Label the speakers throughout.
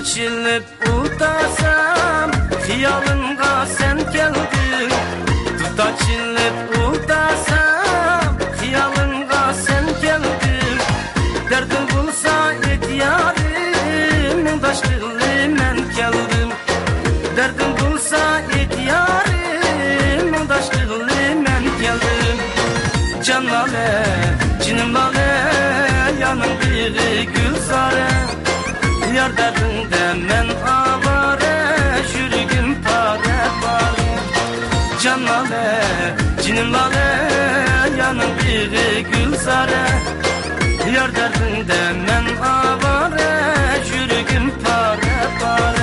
Speaker 1: açılıp utasam, hiyalımga sen geldin. Dut açılıp utasam, hiyalımga sen geldin. Derdin bulsa et yarim, mudaşlığım ben geldim. Derdin bulsa et yarim, mudaşlığım ben geldim. Can lale, cinim lale, yanım biri gülzare. Yar derdinde men avare, yürügüm pare pare. Can lale, cinim lale, yanım biri gülzare. Yar derdinde men avare, yürügüm pare pare.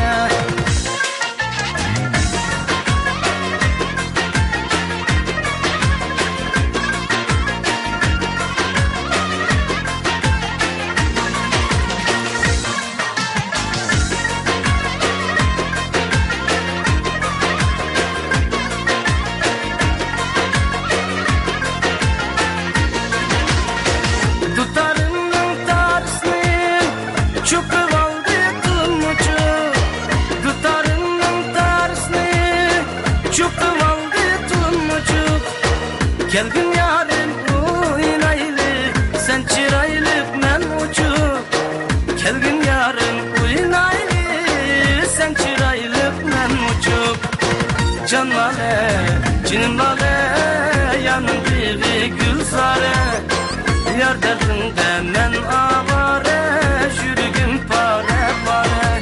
Speaker 1: Gelgin yarın oynaylı, sen çıraylık men uçuk. Gelgin yarın oynaylı, sen çıraylık men uçuk. Can lale, cinim lale, yanım biri gülzare. Yar derdinde men avare, yürügüm pare pare.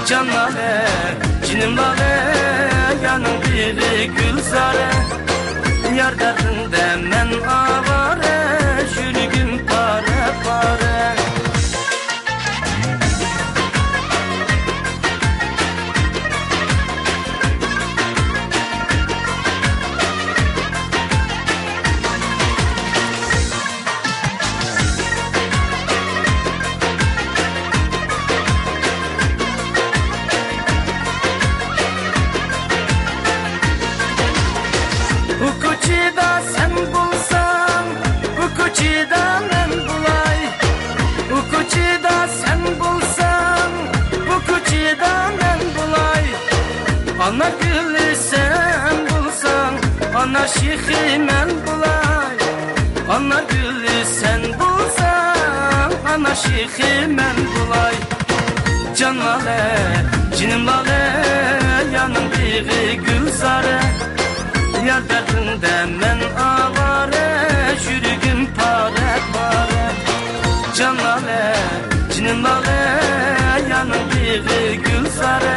Speaker 1: Can lale, cinim lale, yanım biri gülzare. Yar derdinde men avare, yürügüm pare pare. Ukuçida sen bulsan, ukuçida men bulay. Ukuçida sen bulsan, ukuçida men bulay. Ana gülü sen bulsan, ana şihi men bulay. Ana gülü sen bulsan, ana şihi men bulay. Can lale, cinim lale, yanım biri gülzare. Yar derdinde men avare, yürügüm pare pare. Can lale, cinim lale, yanım biri gülzare.